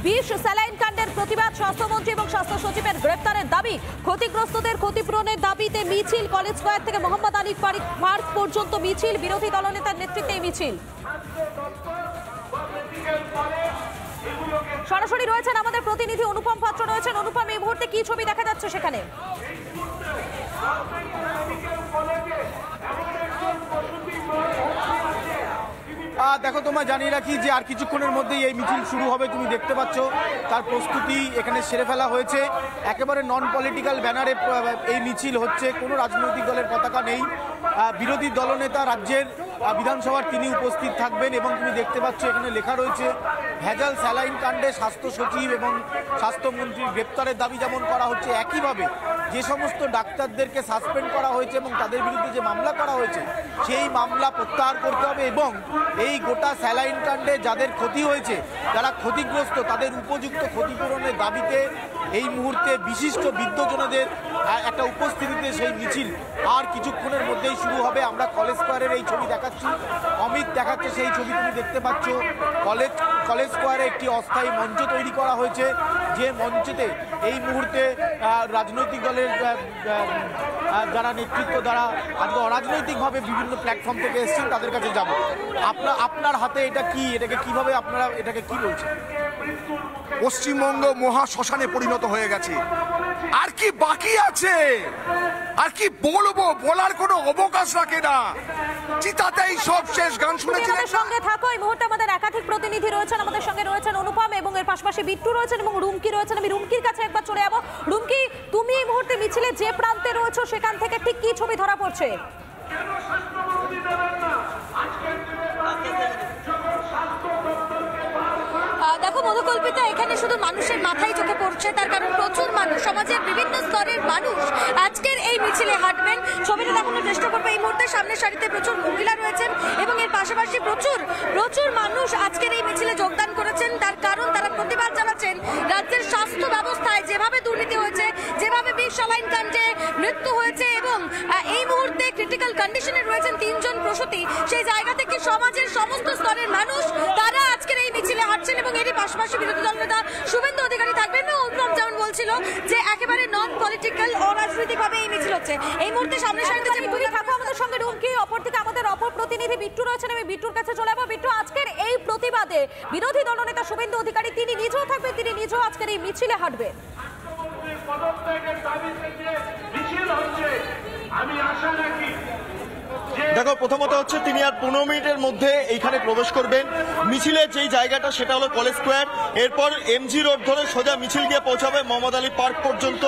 বিষ স্যালাইন কাণ্ডের প্রতিবাদ, স্বাস্থ্যমন্ত্রী এবং স্বাস্থ্য সচিবের গ্রেপ্তারের দাবি। ক্ষতিগ্রস্তদের ক্ষতিপূরণের দাবিতে মিছিল কলেজ স্কয়ার থেকে মোহাম্মদ আলী পার্ক পর্যন্ত মিছিল, বিরোধী দলনেতার নেতৃত্বে এই মিছিল। সরাসরি রয়েছেন আমাদের প্রতিনিধি অনুপম পাত্র রয়েছেন। অনুপম, এই মুহূর্তে কি ছবি দেখা যাচ্ছে সেখানে? দেখো, তোমায় জানিয়ে রাখি যে আর কিছুক্ষণের মধ্যেই এই মিছিল শুরু হবে। তুমি দেখতে পাচ্ছ তার প্রস্তুতি এখানে সেরে ফেলা হয়েছে। একেবারে নন পলিটিক্যাল ব্যানারে এই মিছিল হচ্ছে, কোনো রাজনৈতিক দলের পতাকা নেই। বিরোধী দলনেতা রাজ্যের বিধানসভার তিনি উপস্থিত থাকবেন এবং তুমি দেখতে পাচ্ছ এখানে লেখা রয়েছে ভেজাল স্যালাইন কাণ্ডে স্বাস্থ্য সচিব এবং স্বাস্থ্যমন্ত্রীর গ্রেপ্তারের দাবি যেমন করা হচ্ছে, একইভাবে যে সমস্ত ডাক্তারদেরকে সাসপেন্ড করা হয়েছে এবং তাদের বিরুদ্ধে যে মামলা করা হয়েছে সেই মামলা প্রত্যাহার করতে হবে এবং এই গোটা স্যালাইন কাণ্ডে যাদের ক্ষতি হয়েছে, যারা ক্ষতিগ্রস্ত, তাদের উপযুক্ত ক্ষতিপূরণের দাবিতে এই মুহূর্তে বিশিষ্ট বিদ্বজনদের একটা উপস্থিতিতে সেই মিছিল আর কিছুক্ষণের মধ্যেই শুরু হবে। আমরা কলেজ স্কয়ারের এই ছবি দেখাচ্ছি, অমিত দেখাচ্ছে সেই ছবি তুমি দেখতে পাচ্ছ। কলেজ স্কয়ারে একটি অস্থায়ী মঞ্চ তৈরি করা হয়েছে, যে মঞ্চেতে এই মুহূর্তে রাজনৈতিক দলের যারা নেতৃত্ব, যারা আজকে অরাজনৈতিকভাবে বিভিন্ন প্ল্যাটফর্ম থেকে এসেছেন তাদের কাছে যাব। আপনার হাতে এটা কি, এটাকে কিভাবে আপনারা এটাকে কি বলছেন? পশ্চিমবঙ্গ মহা শ্মশানে পরিণত হয়ে গেছে। আর কি বাকি আছে? আর কি বলবো? বলার কোনো অবকাশ রাখে না। চিতাতেই সব শেষ। গান শুনেছিলেন? সঙ্গে থাকো, এই মুহূর্তে আমাদের একাধিক প্রতিনিধি রয়েছেন, আমাদের সঙ্গে রয়েছেন অনুপম এবং এর পাশাপাশি বিট্টু রয়েছেন এবং রুমকি রয়েছেন। আমি রুমকির কাছে একবার চলে যাবো। রুমকি, তুমি এই মুহূর্তে মিছিলে যে প্রান্তে রয়েছো সেখান থেকে ঠিক কি ছবি ধরা পড়ছে? দেখো মধুকল্পিতা, এখানে শুধু মানুষের মাথায় চোখে পড়ছে, তার কারণ প্রচুর মানুষ, সমাজের বিভিন্ন স্তরের মানুষ আজকের এই মিছিলে হাঁটবেন। ছবিটা দেখানোর চেষ্টা করবো। এই মুহূর্তে সামনের সারিতে প্রচুর মহিলা রয়েছেন এবং এর পাশাপাশি প্রচুর মানুষ আজকের এই মিছিলে যোগদান করেছেন। তার কারণ তারা প্রতিবাদ জানাচ্ছেন রাজ্যের স্বাস্থ্য ব্যবস্থায় যেভাবে দুর্নীতি হয়েছে, যেভাবে বিষ স্যালাইন কাণ্ডে মৃত্যু হয়েছে এবং এই মুহূর্তে ক্রিটিক্যাল কন্ডিশনে রয়েছেন 3 জন প্রসূতি। সেই জায়গা থেকে সমাজের সমস্ত স্তরের মানুষ তারা আজকের এই মিছিলে হাঁটছেন এবং এরই পাশাপাশি বিরোধী দলনেতা শুভেন্দু অধিকারী থাকবেন। অনুপম যেমন বলছিল যে একেবারে নন পলিটিক্যাল, অরাজনৈতিক ভাবে এই মিছিল হচ্ছে। এই মুহূর্তে সামনের সারিতে যে তুমি থাকো আমাদের সঙ্গে রুমকি, অপরদিকে আমাদের অপর প্রতিনিধি বিট্টু রয়েছেন। আমি বিট্টুর কাছে চলে যাবো। বিট্টু, আজকের এই প্রতিবাদে বিরোধী দলনেতা শুভেন্দু অধিকারী তিনি নিজেও থাকবেন, তিনি নিজেও আজকের এই মিছিলে হাঁটবেন। আমি আশা রাখি দেখো, প্রথমত হচ্ছে তিনি আর 15 মিনিটের মধ্যে এইখানে প্রবেশ করবেন। মিছিলের যেই জায়গাটা সেটা হলো কলেজ স্কয়ার। এরপর এমজি রোড ধরে সোজা মিছিল গিয়ে পৌঁছাবে মোহাম্মদ আলী পার্ক পর্যন্ত।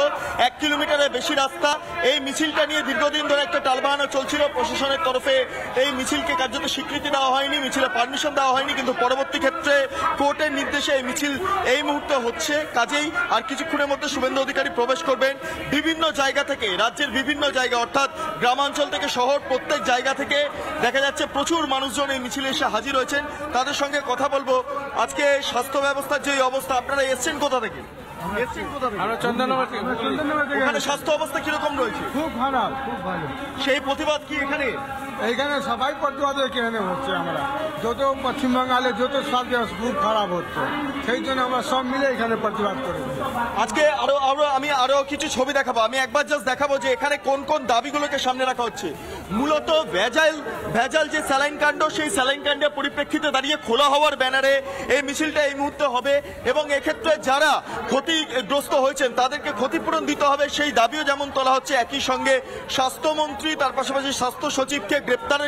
1 কিলোমিটারের বেশি রাস্তা। এই মিছিলটা নিয়ে দীর্ঘদিন ধরে একটা টালবাহানা চলছিল। প্রশাসনের তরফে এই মিছিলকে কার্যত স্বীকৃতি দেওয়া হয়নি, মিছিলে পারমিশন দেওয়া হয়নি, কিন্তু পরবর্তী ক্ষেত্রে কোর্টের নির্দেশে এই মিছিল এই মুহূর্তে হচ্ছে। কাজেই আর কিছুক্ষণের মধ্যে শুভেন্দু অধিকারী প্রবেশ করবেন। বিভিন্ন জায়গা থেকে, রাজ্যের বিভিন্ন জায়গা অর্থাৎ গ্রামাঞ্চল থেকে শহর, প্রত্যেক জায়গা থেকে দেখা যাচ্ছে প্রচুর মানুষজন এই মিছিলে এসে হাজির হয়েছেন। তাদের সঙ্গে কথা বলবো। আজকে স্বাস্থ্য ব্যবস্থার যে অবস্থা, আপনারা এসছেন কোথা থেকে? এখানে স্বাস্থ্য অবস্থা কিরকম রয়েছে? খুব খারাপ, খুব ভালো। সেই প্রতিবাদ কি এইখানে সবাই প্রতিবাদ এখানে হচ্ছে। আমরা যত পশ্চিমবাংলায় যত সব খুব খারাপ হচ্ছে, সেই জন্য আমরা সব মিলে এখানে প্রতিবাদ করি। আজকে আমি আরো কিছু ছবি দেখাবো। আমি একবার জাস্ট দেখাবো যে এখানে কোন কোন দাবিগুলোকে সামনে রাখা হচ্ছে। মূলত ভেজাল যে স্যালাইন কাণ্ড, সেই স্যালাইন কাণ্ডের পরিপ্রেক্ষিতে দাঁড়িয়ে খোলা হওয়ার ব্যানারে এই মিছিলটা এই মুহূর্তে হবে এবং এক্ষেত্রে যারা ক্ষতিগ্রস্ত হয়েছেন তাদেরকে ক্ষতিপূরণ দিতে হবে, সেই দাবিও যেমন তোলা হচ্ছে। একই সঙ্গে স্বাস্থ্যমন্ত্রী, তার পাশাপাশি স্বাস্থ্য সচিবকে গ্রেপ্তার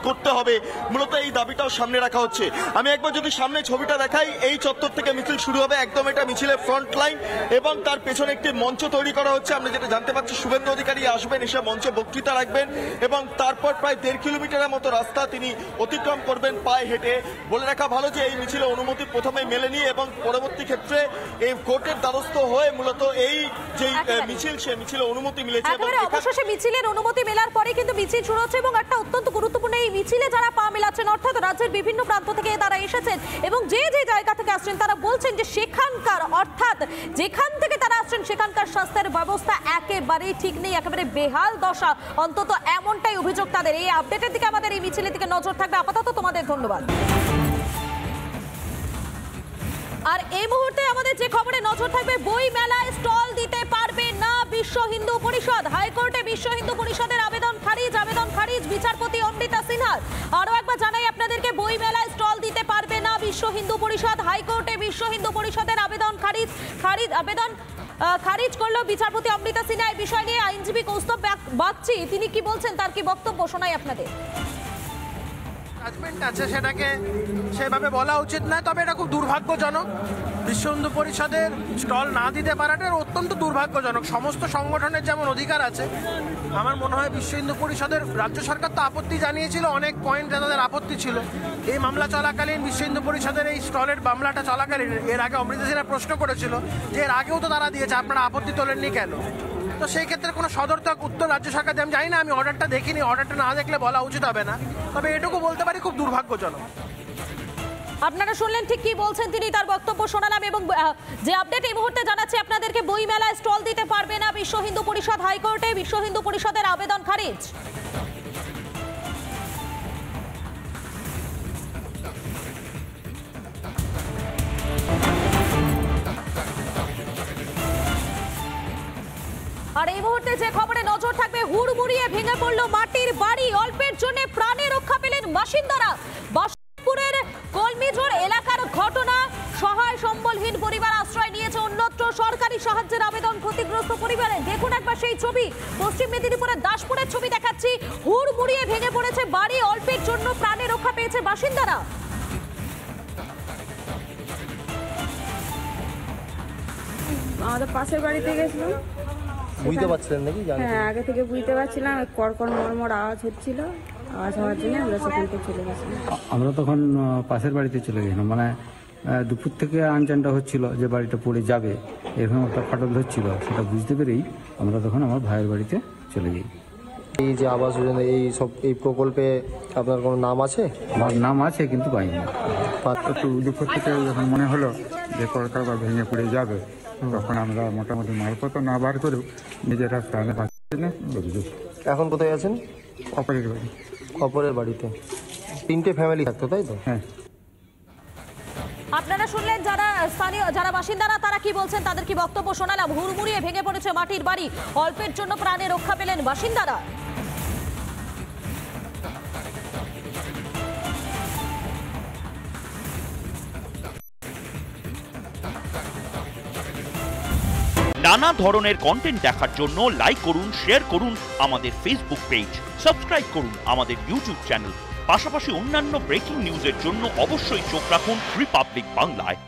করতে হবে, মূলত এই দাবিটাও সামনে রাখা হচ্ছে। আমি একবার যদি সামনে ছবিটা দেখাই, এই চত্বর থেকে মিছিল শুরু হবে। একদম এটা মিছিলের ফ্রন্ট লাইন এবং তার পেছনে একটি মঞ্চ তৈরি করা হচ্ছে। আমরা যেটা জানতে পারছি, শুভেন্দু অধিকারী আসবেন, এসে মঞ্চে বক্তৃতা রাখবেন এবং তারপর প্রায় 1.5 কিলোমিটারের মতো রাস্তা তিনি অতিক্রম করবেন পায়ে হেঁটে। বলে রাখা ভালো যে এই মিছিলে অনুমতি প্রথমে মেলেনি এবং পরবর্তী ক্ষেত্রে এই কোর্টের দ্বারস্থ হয়ে মূলত এই যে মিছিল, সে মিছিলে অনুমতি মিলেছে। অবশেষে মিছিলের অনুমতি মেলার পরে কিন্তু মিছিল শুরু হচ্ছে এবং একটা অত্যন্ত গুরুত্বপূর্ণ, এই মিছিলে যারা পা মেলাচ্ছেন অর্থাৎ রাজ্যের বিভিন্ন প্রান্ত থেকে তারা এসেছেন এবং যে যে জায়গা থেকে আসছেন তারা বলছেন যে সেখানকার, অর্থাৎ যেখান থেকে তারা আসছেন সেখানকার স্বাস্থ্যের ব্যবস্থা একেবারেই ঠিক নেই, একেবারে বেহাল দশা, অন্তত এমনটাই অভিযোগ তাদের। এই আপডেটের দিকে আমাদের এই মিছিলের দিকে নজর থাকবে। আপাতত তোমাদের ধন্যবাদ। আর এই মুহূর্তে আমাদের যে খবরে নজর থাকবে, বই মেলায় স্টল দিতে পারবে না বিশ্ব হিন্দু পরিষদ। হাইকোর্টে বিশ্ব হিন্দু পরিষদের আবেদন খারিজ বিচারপতি অমৃতা সিনহার। আরো একবার জানাই আপনাদেরকে, বই মেলায় স্টল দিতে পারবে না বিশ্ব হিন্দু পরিষদ। হাইকোর্টে বিশ্ব হিন্দু পরিষদের আবেদন খারিজ করলো বিচারপতি অমৃতা সিনহা। এই বিষয় নিয়ে আইনজীবী কৌস্তব বাগচি তিনি কি বলছেন, তার কি বক্তব্য শোনাই আপনাদের। জাজমেন্ট আছে, সেটাকে সেভাবে বলা উচিত নয়, তবে এটা খুব দুর্ভাগ্যজনক। বিশ্ব হিন্দু পরিষদের স্টল না দিতে পারাটা অত্যন্ত দুর্ভাগ্যজনক। সমস্ত সংগঠনের যেমন অধিকার আছে, আমার মনে হয় বিশ্ব হিন্দু পরিষদের রাজ্য সরকার তো আপত্তি জানিয়েছিল, অনেক পয়েন্ট তাদের আপত্তি ছিল। এই মামলা চলাকালীন বিশ্ব হিন্দু পরিষদের এই স্টলের মামলাটা চলাকালীন এর আগে অমৃতা সিনহা প্রশ্ন করেছিল যে এর আগেও তো তারা দিয়েছে, আপনারা আপত্তি তোলেননি কেন? তো সেই ক্ষেত্রে কোনো সদর্থক উত্তর রাজ্য সরকার আমি জানি না, আমি অর্ডারটা দেখিনি, অর্ডারটা না দেখলে বলা উচিত হবে না, তবে এটুকু বলতে পারি খুব দুর্ভাগ্যজনক। আপনারা শুনলেন ঠিক কি বলছেন তিনি, তার বক্তব্য শোনালাম। এবং যে আপডেট এই মুহূর্তে জানাচ্ছি আপনাদেরকে, বই মেলায় স্টল দিতে পারবে না বিশ্ব হিন্দু পরিষদ। হাইকোর্টে বিশ্ব হিন্দু পরিষদের আবেদন খারিজ। আর এই মুহূর্তে যে খবরে নজর থাকবে, হুড়মুড়িয়ে ভেঙে পড়লো মাটির বাড়ি, অল্পের জন্য প্রাণে রক্ষা পেলেন বাসিন্দারা। বাসুদেবপুরের কলমিজোর এলাকার ঘটনা, সহায় সম্বলহীন পরিবার আশ্রয় নিয়েছে অন্যত্র। সরকারি সাহায্যের আবেদন ক্ষতিগ্রস্ত পরিবারে। দেখুন একবার সেই ছবি, পশ্চিম মেদিনীপুরের দাসপুরের ছবি দেখাচ্ছি। হুড়মুড়িয়ে ভেঙে পড়েছে বাড়ি, অল্পের জন্য প্রাণে রক্ষা পেয়েছে বাসিন্দারা। আমাদের পাশের বাড়িতে গেছিলাম, বুঝতে পারছিলেন নাকি? হ্যাঁ আগে থেকে বুঝতে পারছিলাম, কড়কড় মরমর আওয়াজ হচ্ছিল, আওয়াজ হওয়ার জন্য আমরা সেখান থেকে চলে গেছিলাম। আমরা তখন পাশের বাড়িতে চলে গেছিলাম, মানে দুপুর থেকে আনচানটা হচ্ছিল যে বাড়িটা পড়ে যাবে, এরকম একটা ফাটল ধরছিল। সেটা বুঝতে পেরেই আমরা তখন আমার ভাইয়ের বাড়িতে চলে যাই। এই যে আবাস যোজনা, এই প্রকল্পে আপনার কোনো নাম আছে? আমার নাম আছে কিন্তু পাইনি। একটু দুপুর থেকে যখন মনে হলো যে কলকাতা বা ভেঙে পড়ে যাবে, তখন আমরা মোটামুটি মালপত্র না বার করেও নিজেরা প্রাণে বাঁচিয়ে বেরিয়ে। এখন কোথায় আছেন? অপরের বাড়ি। অপরের বাড়িতে 3টে ফ্যামিলি থাকতো, তাই তো? হ্যাঁ। আপনারা শুনলেন যারা বাসিন্দারা তারা কি বলছেন, তাদের কি বক্তব্য শোনালাম। হুড়মুড়িয়ে ভেঙে পড়েছে মাটির বাড়ি, অল্পের জন্য প্রাণে রক্ষা পেলেন বাসিন্দারা। নানা ধরনের কন্টেন্ট দেখার জন্য লাইক করুন, শেয়ার করুন আমাদের ফেসবুক পেজ, সাবস্ক্রাইব করুন আমাদের ইউটিউব চ্যানেল। পাশাপাশি অন্যান্য ব্রেকিং নিউজের জন্য অবশ্যই চোখ রাখুন রিপাবলিক বাংলায়।